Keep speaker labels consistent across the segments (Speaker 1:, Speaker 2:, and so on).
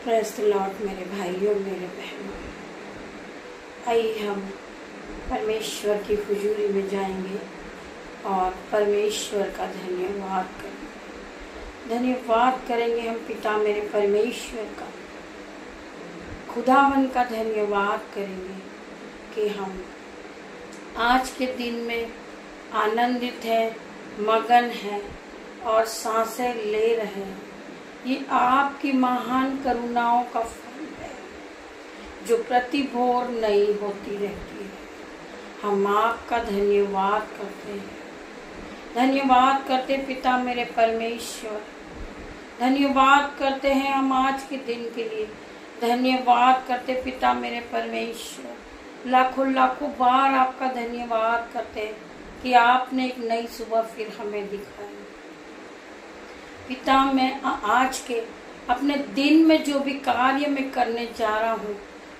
Speaker 1: Praise the Lord मेरे भाइयों मेरे बहनों, आइए हम परमेश्वर की हुजूरी में जाएंगे और परमेश्वर का धन्यवाद करेंगे। धन्यवाद करेंगे हम पिता मेरे परमेश्वर का, खुदावन का धन्यवाद करेंगे कि हम आज के दिन में आनंदित हैं, मगन हैं और सांसें ले रहे हैं। ये आपकी महान करुणाओं का फल है जो प्रतिभोर नई होती रहती है। हम आपका धन्यवाद करते हैं, धन्यवाद करते पिता मेरे परमेश्वर, धन्यवाद करते हैं हम आज के दिन के लिए। धन्यवाद करते पिता मेरे परमेश्वर, लाखों लाखों बार आपका धन्यवाद करते हैं कि आपने एक नई सुबह फिर हमें दिखाई। पिता मैं आज के अपने दिन में जो भी कार्य मैं करने जा रहा हूँ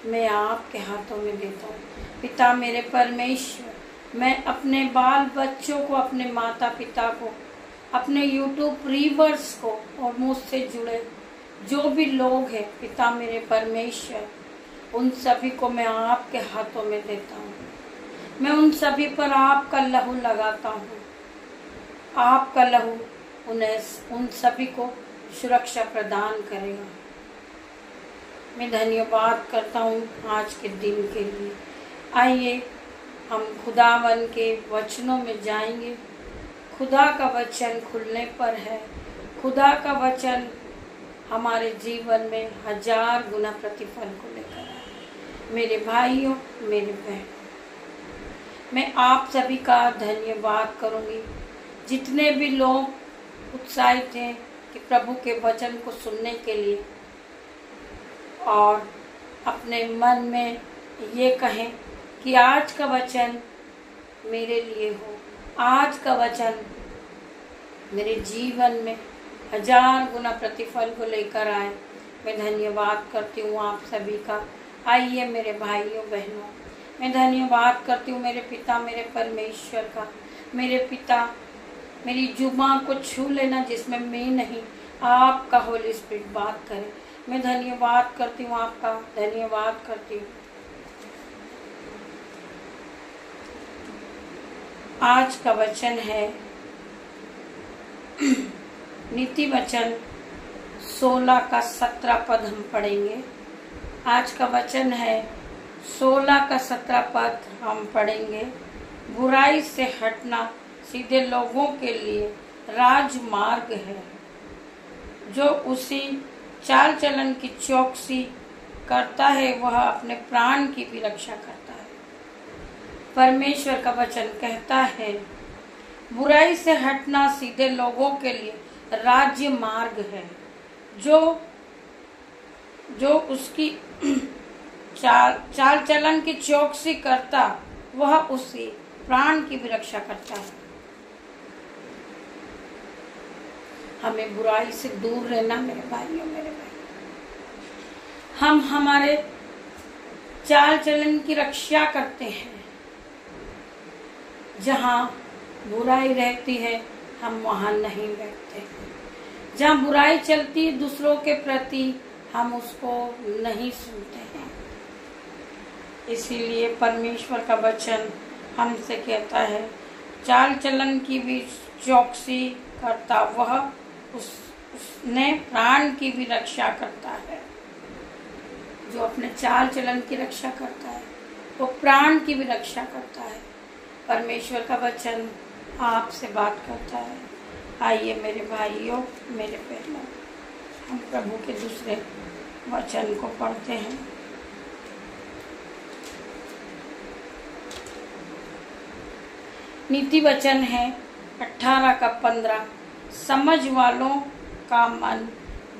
Speaker 1: मैं आपके हाथों में देता हूँ। पिता मेरे परमेश्वर, मैं अपने बाल बच्चों को, अपने माता पिता को, अपने यूट्यूब व्यूअर्स को और मुझसे जुड़े जो भी लोग हैं पिता मेरे परमेश्वर, उन सभी को मैं आपके हाथों में देता हूँ। मैं उन सभी पर आपका लहू लगाता हूँ। आपका लहू उन सभी को सुरक्षा प्रदान करेगा। मैं धन्यवाद करता हूँ आज के दिन के लिए। आइए हम खुदावन के वचनों में जाएंगे। खुदा का वचन खुलने पर है। खुदा का वचन हमारे जीवन में 1000 गुना प्रतिफल को लेकर आए। मेरे भाइयों मेरे बहनों, मैं आप सभी का धन्यवाद करूँगी जितने भी लोग उत्साहित हैं कि प्रभु के वचन को सुनने के लिए और अपने मन में ये कहें कि आज का वचन मेरे लिए हो, आज का वचन मेरे जीवन में 1000 गुना प्रतिफल को लेकर आए। मैं धन्यवाद करती हूँ आप सभी का। आइए मेरे भाइयों बहनों, मैं धन्यवाद करती हूँ मेरे पिता मेरे परमेश्वर का। मेरे पिता, मेरी जुबान को छू लेना जिसमें मैं नहीं, आपका होली स्पिरिट बात करे। मैं धन्यवाद करती हूँ आपका, धन्यवाद करती हूँ। आज का वचन है नीति वचन 16 का 17 पद हम पढ़ेंगे। आज का वचन है 16 का 17 पद हम पढ़ेंगे। बुराई से हटना सीधे लोगों के लिए राजमार्ग है, जो उसी चाल चलन की चौकसी करता है वह अपने प्राण की भी रक्षा करता है। परमेश्वर का वचन कहता है बुराई से हटना सीधे लोगों के लिए राज्य मार्ग है, जो उसकी चाल चलन की चौकसी करता वह उसी प्राण की भी रक्षा करता है। हमें बुराई से दूर रहना मेरे भाइयों मेरे भाई। हम हमारे चाल चलन की रक्षा करते हैं। जहाँ बुराई रहती है हम वहाँ नहीं बैठते हैं। जहाँ बुराई चलती है दूसरों के प्रति हम उसको नहीं सुनते हैं। इसीलिए परमेश्वर का वचन हमसे कहता है चाल चलन की भी चौकसी करता वह उसने प्राण की भी रक्षा करता है। जो अपने चाल चलन की रक्षा करता है वो प्राण की भी रक्षा करता है। परमेश्वर का वचन आपसे बात करता है। आइए मेरे भाइयों मेरे बहनों, हम प्रभु के दूसरे वचन को पढ़ते हैं। नीति वचन है 18 का 15। समझ वालों का मन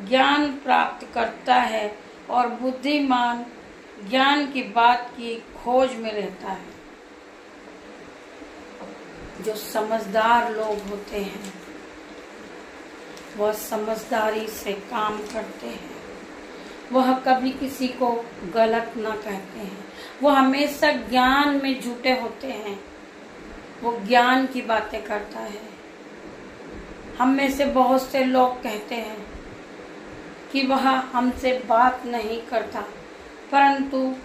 Speaker 1: ज्ञान प्राप्त करता है और बुद्धिमान ज्ञान की बात की खोज में रहता है। जो समझदार लोग होते हैं वह समझदारी से काम करते हैं। वह कभी किसी को गलत ना कहते हैं। वह हमेशा ज्ञान में जुटे होते हैं। वो ज्ञान की बातें करता है। हम में से बहुत से लोग कहते हैं कि वह हमसे बात नहीं करता, परंतु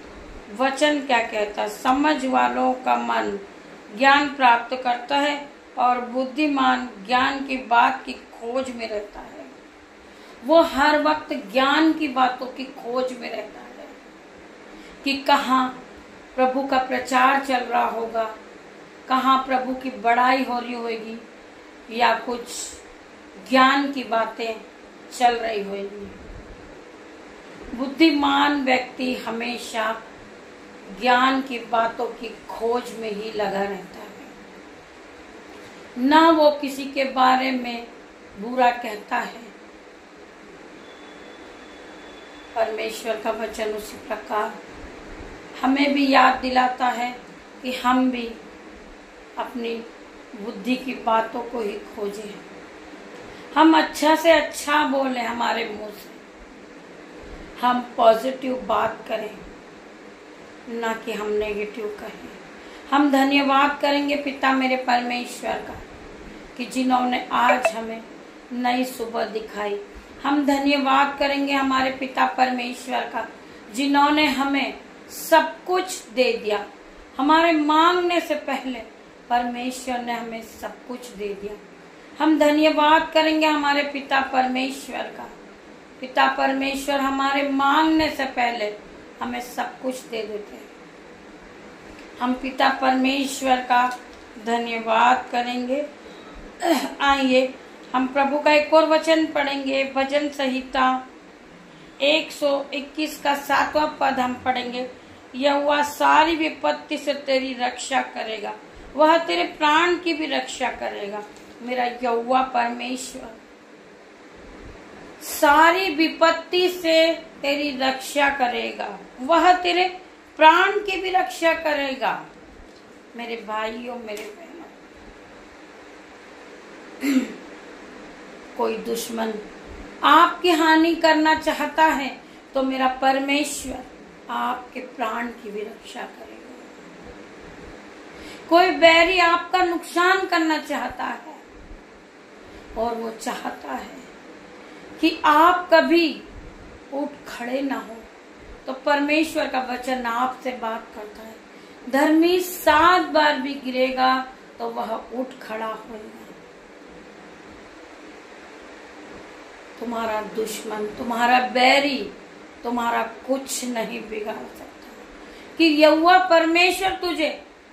Speaker 1: वचन क्या कहता, समझ वालों का मन ज्ञान प्राप्त करता है और बुद्धिमान ज्ञान की बात की खोज में रहता है। वो हर वक्त ज्ञान की बातों की खोज में रहता है कि कहाँ प्रभु का प्रचार चल रहा होगा, कहाँ प्रभु की बड़ाई हो रही होगी, या कुछ ज्ञान की बातें चल रही होगी। बुद्धिमान व्यक्ति हमेशा ज्ञान की बातों की खोज में ही लगा रहता है, ना वो किसी के बारे में बुरा कहता है। परमेश्वर का वचन उसी प्रकार हमें भी याद दिलाता है कि हम भी अपनी बुद्धि की बातों को ही खोजें, हम अच्छा से अच्छा बोलें, हमारे मुंह से हम पॉजिटिव बात करें, ना कि हम नेगेटिव कहें। हम धन्यवाद करेंगे पिता मेरे परमेश्वर का कि जिन्होंने आज हमें नई सुबह दिखाई। हम धन्यवाद करेंगे हमारे पिता परमेश्वर का जिन्होंने हमें सब कुछ दे दिया। हमारे मांगने से पहले परमेश्वर ने हमें सब कुछ दे दिया। हम धन्यवाद करेंगे हमारे पिता परमेश्वर का। पिता परमेश्वर हमारे मांगने से पहले हमें सब कुछ दे देते हैं। हम पिता परमेश्वर का धन्यवाद करेंगे। आइए हम प्रभु का एक और वचन पढ़ेंगे। भजन संहिता 121 का 7वां पद हम पढ़ेंगे। यहोवा सारी विपत्ति से तेरी रक्षा करेगा, वह तेरे प्राण की भी रक्षा करेगा। मेरा यहोवा परमेश्वर सारी विपत्ति से तेरी रक्षा करेगा, वह तेरे प्राण की भी रक्षा करेगा। मेरे भाइयों मेरे बहनों, कोई दुश्मन आपकी हानि करना चाहता है तो मेरा परमेश्वर आपके प्राण की भी रक्षा करेगा। कोई बैरी आपका नुकसान करना चाहता है और वो चाहता है कि आप कभी उठ खड़े ना हो, तो परमेश्वर का वचन आपसे बात करता है, धर्मी 7 बार भी गिरेगा तो वह उठ खड़ा होगा। तुम्हारा दुश्मन, तुम्हारा बैरी तुम्हारा कुछ नहीं बिगाड़ सकता, कि यहोवा परमेश्वर तुझे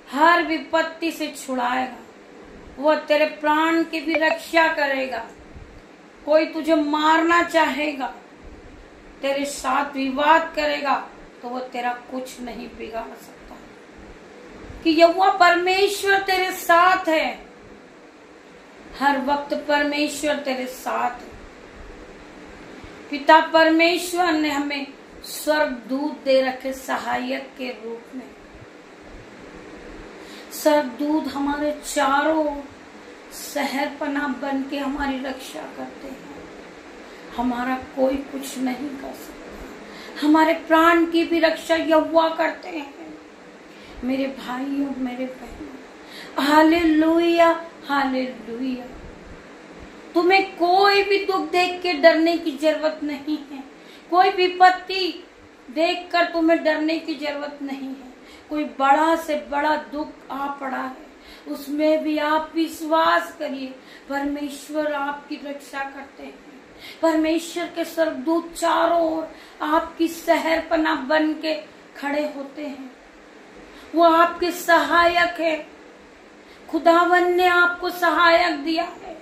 Speaker 1: हर विपत्ति से छुड़ाएगा, वह तेरे प्राण की भी रक्षा करेगा। कोई तुझे मारना चाहेगा, तेरे साथ विवाद करेगा, तो वो तेरा कुछ नहीं बिगाड़ सकता, कि यहोवा परमेश्वर तेरे साथ है। हर वक्त परमेश्वर तेरे साथ है। पिता परमेश्वर ने हमें स्वर्गदूत दे रखे सहायक के रूप में। स्वर्गदूत हमारे चारों शहर पनाह बन के हमारी रक्षा करते हैं। हमारा कोई कुछ नहीं कर सकता। हमारे प्राण की भी रक्षा यहोवा करते हैं। मेरे भाइयों मेरे बहनों, हालेलुया हालेलुया। तुम्हें कोई भी दुख देख के डरने की जरूरत नहीं है। कोई विपत्ति देखकर तुम्हें डरने की जरूरत नहीं है। कोई बड़ा से बड़ा दुख आ पड़ा है, उसमें भी आप विश्वास करिए, परमेश्वर आपकी रक्षा करते हैं। परमेश्वर के स्वर्गदूत चारों ओर आपकी शहर पनाह बन के खड़े होते हैं। वो आपके सहायक है। खुदावन ने आपको सहायक दिया है।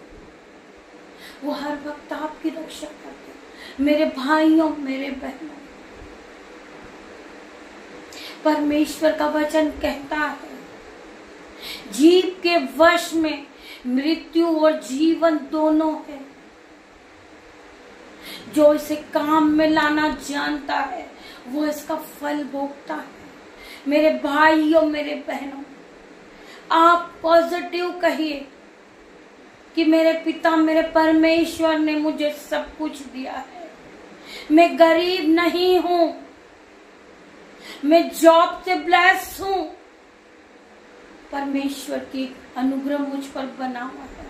Speaker 1: वो हर वक्त आपकी रक्षा करते हैं। मेरे भाइयों मेरे बहनों, परमेश्वर का वचन कहता है, जीव के वश में मृत्यु और जीवन दोनों है। जो इसे काम में लाना जानता है वो इसका फल भोगता है। मेरे भाइयों मेरे बहनों, आप पॉजिटिव कहिए कि मेरे पिता मेरे परमेश्वर ने मुझे सब कुछ दिया है। मैं गरीब नहीं हूं, मैं जॉब से ब्लेस हूं। परमेश्वर की अनुग्रह मुझ पर बना हुआ है।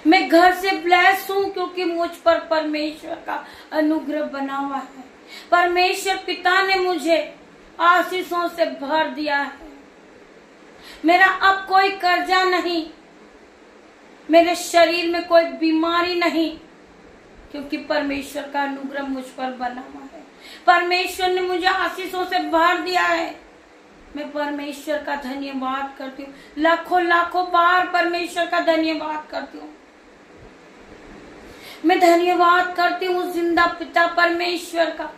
Speaker 1: मैं घर से ब्लेस हूं क्योंकि मुझ पर परमेश्वर का अनुग्रह बना हुआ है। परमेश्वर पिता ने मुझे आशीषों से भर दिया है। मेरा अब कोई कर्जा नहीं, मेरे शरीर में कोई बीमारी नहीं, क्योंकि परमेश्वर का अनुग्रह मुझ पर बना हुआ है। परमेश्वर ने मुझे आशीषों से भर दिया है। मैं परमेश्वर का धन्यवाद करती हूँ, लाखों लाखों बार परमेश्वर का धन्यवाद करती हूँ। मैं धन्यवाद करती हूँ जिंदा पिता परमेश्वर का,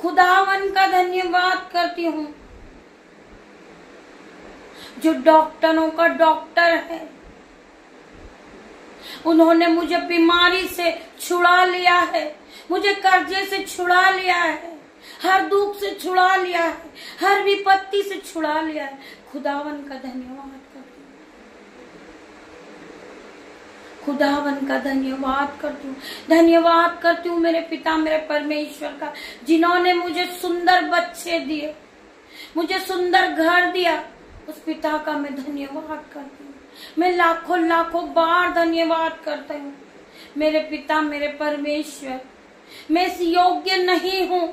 Speaker 1: खुदावन का धन्यवाद करती हूँ जो डॉक्टरों का डॉक्टर है। उन्होंने मुझे बीमारी से छुड़ा लिया है, मुझे कर्जे से छुड़ा लिया है, हर दुख से छुड़ा लिया है, हर विपत्ति से छुड़ा लिया है। खुदावन का धन्यवाद करती हूँ, खुदावन का धन्यवाद करती हूँ। धन्यवाद करती हूँ मेरे पिता मेरे परमेश्वर का, जिन्होंने मुझे सुंदर बच्चे दिए, मुझे सुंदर घर दिया। उस पिता का मैं धन्यवाद करती हूँ। मैं लाखों लाखों बार धन्यवाद करती हूँ मेरे पिता मेरे परमेश्वर। मैं इस योग्य नहीं हूँ,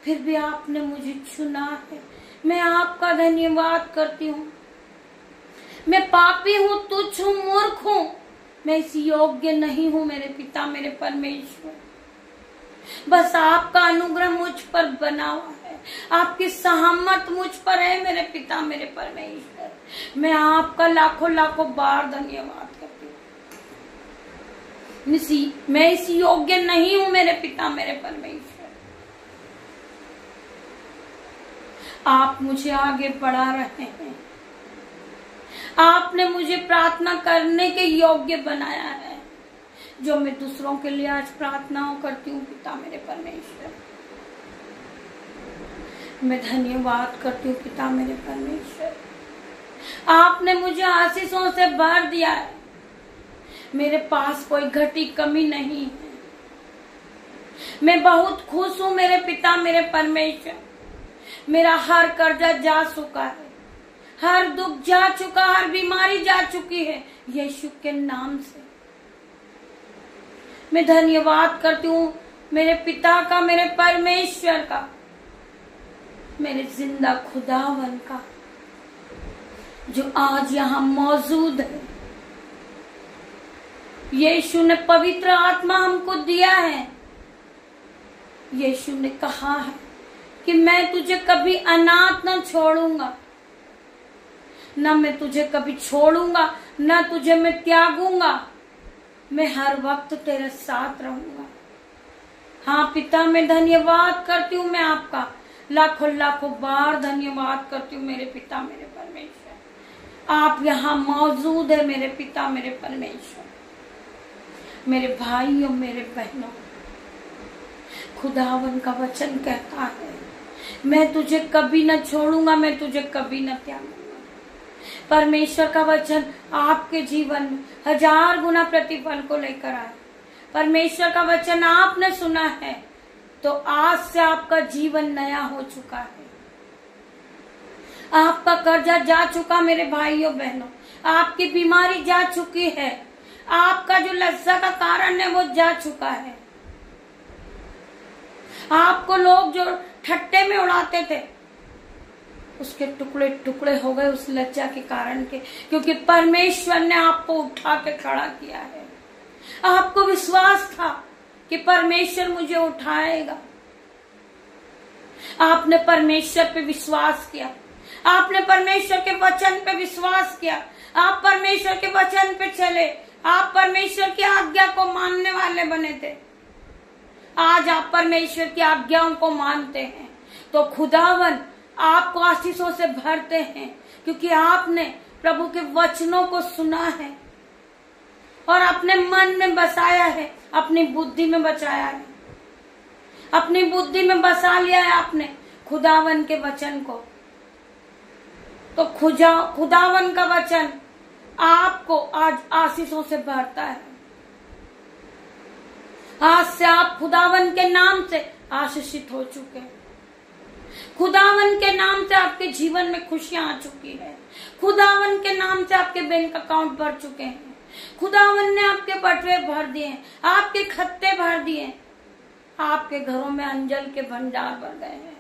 Speaker 1: फिर भी आपने मुझे चुना है। मैं आपका धन्यवाद करती हूँ। मैं पापी हूँ, तुच्छ हूँ, मूर्ख हूँ, मैं इस योग्य नहीं हूँ मेरे पिता मेरे परमेश्वर। बस आपका अनुग्रह मुझ पर बना हुआ है, आपकी सहमत मुझ पर है मेरे पिता मेरे परमेश्वर। मैं आपका लाखों लाखों बार धन्यवाद करती हूँ। मैं इस योग्य नहीं हूँ मेरे पिता मेरे परमेश्वर। आप मुझे आगे बढ़ा रहे हैं, आपने मुझे प्रार्थना करने के योग्य बनाया है, जो मैं दूसरों के लिए आज प्रार्थनाओं करती हूँ पिता मेरे परमेश्वर। मैं धन्यवाद करती हूँ पिता मेरे परमेश्वर। आपने मुझे आशीषों से भर दिया है, मेरे पास कोई घटी कमी नहीं है। मैं बहुत खुश हूँ मेरे पिता मेरे परमेश्वर। मेरा हर कर्जा जा चुका है, हर दुख जा चुका, हर बीमारी जा चुकी है यीशु के नाम से। मैं धन्यवाद करती हूँ मेरे पिता का मेरे परमेश्वर का, मेरे जिंदा खुदावन का, जो आज यहाँ मौजूद है। यीशु ने पवित्र आत्मा हमको दिया है। यीशु ने कहा है कि मैं तुझे कभी अनाथ न छोड़ूंगा, न मैं तुझे कभी छोड़ूंगा, न तुझे मैं त्यागूंगा, मैं हर वक्त तेरे साथ रहूंगा। हाँ पिता मैं धन्यवाद करती हूँ, मैं आपका लाखों लाखों बार धन्यवाद करती हूँ मेरे पिता मेरे परमेश्वर। आप यहाँ मौजूद है मेरे पिता मेरे परमेश्वर। मेरे भाइयों मेरे बहनों, खुदावन का वचन कहता है मैं तुझे कभी न छोड़ूंगा, मैं तुझे कभी न त्यागूंगा। परमेश्वर का वचन आपके जीवन में 1000 गुना प्रतिफल को लेकर आए। परमेश्वर का वचन आपने सुना है तो आज से आपका जीवन नया हो चुका है। आपका कर्जा जा चुका मेरे भाइयों बहनों, आपकी बीमारी जा चुकी है, आपका जो लज्जा का कारण है वो जा चुका है। आपको लोग जो ठट्टे में उड़ाते थे उसके टुकड़े टुकड़े हो गए उस लज्जा के कारण के, क्योंकि परमेश्वर ने आपको उठा के खड़ा किया है। आपको विश्वास था कि परमेश्वर मुझे उठाएगा। आपने परमेश्वर पे विश्वास किया, आपने परमेश्वर के वचन पे विश्वास किया, आप परमेश्वर के वचन पे चले, आप परमेश्वर की आज्ञा को मानने वाले बने थे। आज आप परमेश्वर की आज्ञाओं को मानते हैं तो खुदावन आपको आशीषों से भरते हैं, क्योंकि आपने प्रभु के वचनों को सुना है और अपने मन में बसाया है, अपनी बुद्धि में बचाया है, अपनी बुद्धि में बसा लिया है आपने खुदावन के वचन को। तो खुदावन का वचन आपको आज आशीषों से भरता है। आज से आप खुदावन के नाम से आशीषित हो चुके हैं। खुदावन के नाम से आपके जीवन में खुशियां आ चुकी है। खुदावन के नाम से आपके बैंक अकाउंट भर चुके हैं। खुदावन ने आपके बटुए भर दिए, आपके खत्ते भर दिए, आपके घरों में अंजल के भंडार भर गए हैं।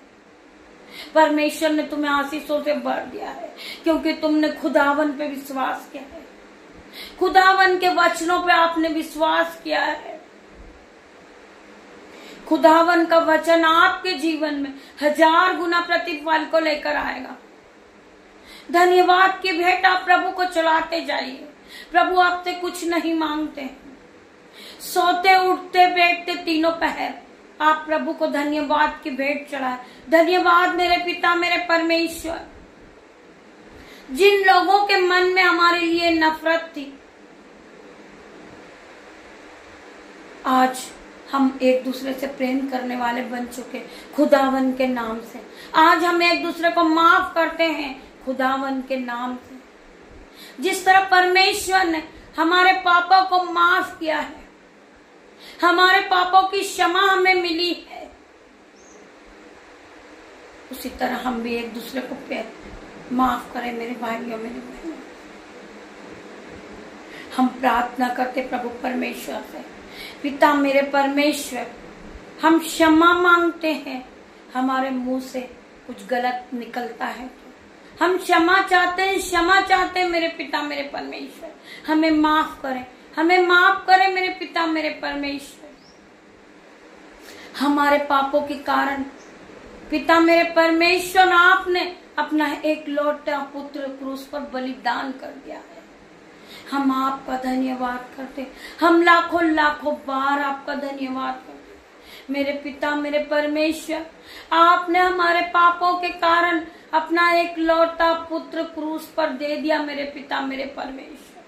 Speaker 1: परमेश्वर ने तुम्हें आशीषों से भर दिया है, क्योंकि तुमने खुदावन पे विश्वास किया है, खुदावन के वचनों पे आपने विश्वास किया है। खुदावन का वचन आपके जीवन में 1000 गुना प्रतिफल को लेकर आएगा। धन्यवाद की भेंट आप प्रभु को चढ़ाते जाइए। प्रभु आपसे कुछ नहीं मांगते हैं। सोते उठते बैठते तीनों पहर आप प्रभु को धन्यवाद की भेंट चढ़ाए। धन्यवाद मेरे पिता मेरे परमेश्वर। जिन लोगों के मन में हमारे लिए नफरत थी, आज हम एक दूसरे से प्रेम करने वाले बन चुके खुदावन के नाम से। आज हम एक दूसरे को माफ करते हैं खुदावन के नाम से। जिस तरह परमेश्वर ने हमारे पापों को माफ किया है, हमारे पापों की क्षमा हमें मिली है, उसी तरह हम भी एक दूसरे को माफ करें। मेरे भाइयों मेरी बहनों, हम प्रार्थना करते प्रभु परमेश्वर से, पिता मेरे परमेश्वर, हम क्षमा मांगते हैं। हमारे मुंह से कुछ गलत निकलता है तो हम क्षमा चाहते हैं, क्षमा चाहते हैं मेरे पिता मेरे परमेश्वर। हमें माफ करें, हमें माफ करें मेरे पिता मेरे परमेश्वर। हमारे पापों के कारण पिता मेरे परमेश्वर आपने अपना एक लौटा पुत्र क्रूस पर बलिदान कर दिया है। हम आपका धन्यवाद करते, हम लाखों लाखों बार आपका धन्यवाद करते मेरे पिता मेरे परमेश्वर। आपने हमारे पापों के कारण अपना एक लौटा पुत्र क्रूस पर दे दिया मेरे पिता मेरे परमेश्वर।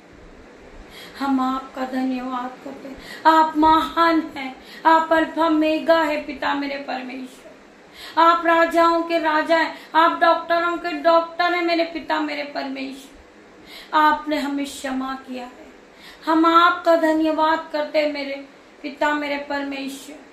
Speaker 1: हम आपका धन्यवाद करते, आप महान हैं, आप अल्फा मेगा है पिता मेरे परमेश्वर। आप राजाओं के राजा हैं, आप डॉक्टरों के डॉक्टर हैं मेरे पिता मेरे परमेश्वर। आपने हमें क्षमा किया है, हम आपका धन्यवाद करते हैं मेरे पिता मेरे परमेश्वर।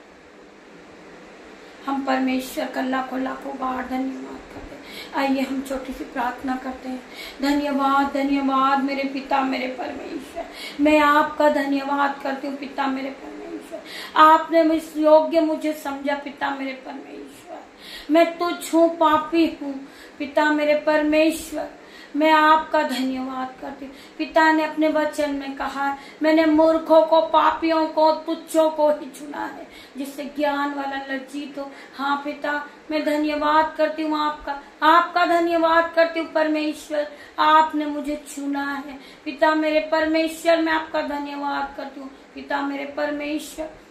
Speaker 1: हम परमेश्वर का लाखों लाखों बार धन्यवाद करते हैं। आइए हम छोटी सी प्रार्थना करते हैं। धन्यवाद धन्यवाद मेरे पिता मेरे परमेश्वर, मैं आपका धन्यवाद करती हूँ पिता मेरे परमेश्वर। आपने इस योग्य मुझे समझा पिता मेरे परमेश्वर। मैं तुच्छ हूँ, पापी हूँ पिता मेरे परमेश्वर। मैं आपका धन्यवाद करती हूँ। पिता ने अपने वचन में कहा, मैंने मूर्खों को, पापियों को, तुच्छों को ही चुना है, जिससे ज्ञान वाला लज्जित हो। हाँ पिता, मैं धन्यवाद करती हूँ आपका धन्यवाद करती हूँ परमेश्वर। आपने मुझे चुना है पिता मेरे परमेश्वर। मैं आपका धन्यवाद करती हूँ पिता मेरे परमेश्वर।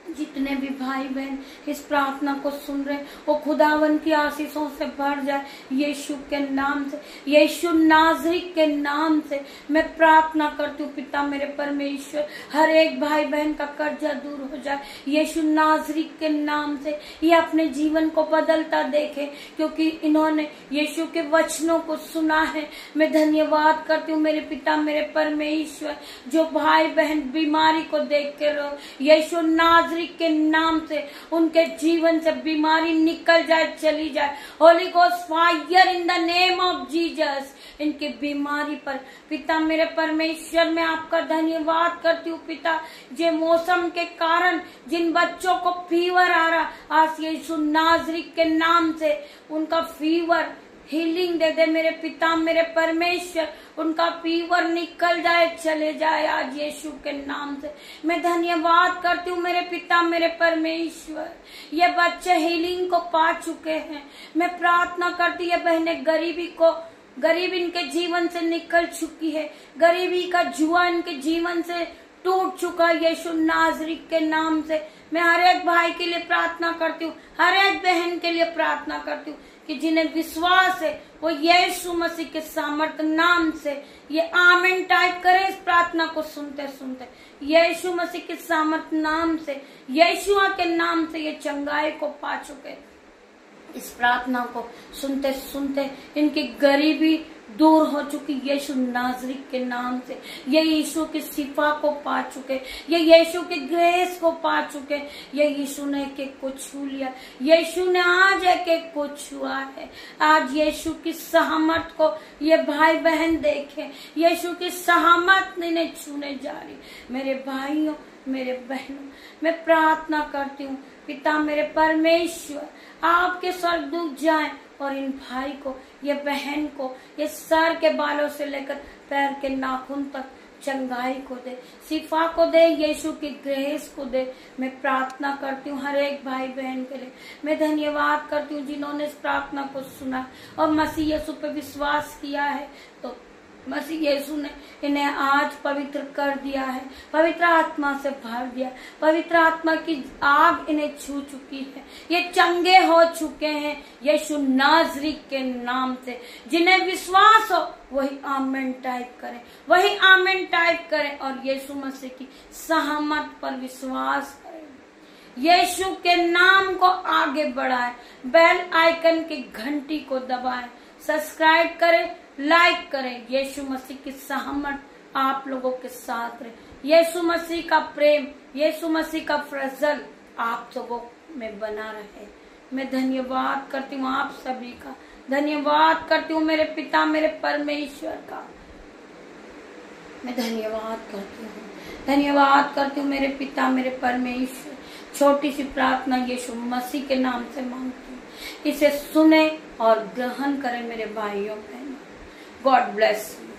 Speaker 1: जितने भी भाई बहन इस प्रार्थना को सुन रहे, वो खुदावन की आशीषों से भर जाए यीशु के नाम से, यीशु नाज़री के नाम से मैं प्रार्थना करती हूँ पिता मेरे परमेश्वर। हर एक भाई बहन का कर्जा दूर हो जाए यीशु नाज़री के नाम से। ये अपने जीवन को बदलता देखे, क्योंकि इन्होंने यीशु के वचनों को सुना है। मैं धन्यवाद करती हूँ मेरे पिता मेरे परमेश्वर। जो भाई बहन बीमारी को देख के रहो, यीशु नाज़री के नाम से उनके जीवन से बीमारी निकल जाए, चली जाए। Holi ghost fire in the name of Jesus. इनकी बीमारी पर पिता मेरे परमेश्वर मैं आपका धन्यवाद करती हूँ पिता। जे मौसम के कारण जिन बच्चों को फीवर आ रहा, आज यीशु नाज़री के नाम से उनका फीवर हीलिंग दे दे मेरे पिता मेरे परमेश्वर। उनका फीवर निकल जाए, चले जाए आज यीशु के नाम से। मैं धन्यवाद करती हूँ मेरे पिता मेरे परमेश्वर। ये बच्चे हीलिंग को पा चुके हैं। मैं प्रार्थना करती है बहनें, गरीबी इनके जीवन से निकल चुकी है, गरीबी का जुआ इनके जीवन से टूट चुका यीशु नाज़री के नाम से। मैं हर एक भाई के लिए प्रार्थना करती हूँ, हर एक बहन के लिए प्रार्थना करती हूँ कि जिन्हें विश्वास है वो यीशु मसीह के सामर्थ नाम से ये आमीन टाइप करें। इस प्रार्थना को सुनते सुनते यीशु मसीह के सामर्थ नाम से, यीशुआ के नाम से ये चंगाई को पा चुके। इस प्रार्थना को सुनते सुनते इनकी गरीबी दूर हो चुकी यीशु नाज़री के नाम से। ये यीशु की शिफा को पा चुके, ये यीशु की ग्रेस को पा चुके। ये यीशु ने एक को छू लिया, यीशु ने आज एक को छुआ है। आज यीशु की सहमत को ये भाई बहन देखे, यीशु की सहमत इन्हें छूने जा रही। मेरे भाइयों, मेरे बहनों, मैं प्रार्थना करती हूँ पिता मेरे परमेश्वर, आपके स्वर्गदूत जाएं और इन भाई को, ये बहन को, ये सर के बालों से लेकर पैर के नाखून तक चंगाई को दे, शिफा को दे, यीशु की ग्रेस को दे। मैं प्रार्थना करती हूँ हर एक भाई बहन के लिए। मैं धन्यवाद करती हूँ जिन्होंने इस प्रार्थना को सुना और मसीह यीशु पे विश्वास किया है, तो मसीह यीशु ने इन्हें आज पवित्र कर दिया है, पवित्र आत्मा से भर दिया। पवित्र आत्मा की आग इन्हें छू चुकी है, ये चंगे हो चुके हैं यीशु नाज़री के नाम से। जिन्हें विश्वास हो वही आमीन टाइप करें, वही आमीन टाइप करें और यीशु मसीह की सहमत पर विश्वास करें। यीशु के नाम को आगे बढ़ाएं, बेल आइकन की घंटी को दबाएं, सब्सक्राइब करें, लाइक करें। यीशु मसीह की सहमत आप लोगों के साथ रहे। यीशु मसीह का प्रेम, यीशु मसीह का फजल आप लोगों में बना रहे। मैं धन्यवाद करती हूँ आप सभी का, धन्यवाद करती हूँ मेरे पिता मेरे परमेश्वर का। मैं धन्यवाद करती हूँ, धन्यवाद करती हूँ मेरे पिता मेरे परमेश्वर। छोटी सी प्रार्थना यीशु मसीह के नाम से मांगती हूँ, इसे सुने और ग्रहण करें मेरे भाइयों बहनों। God bless you.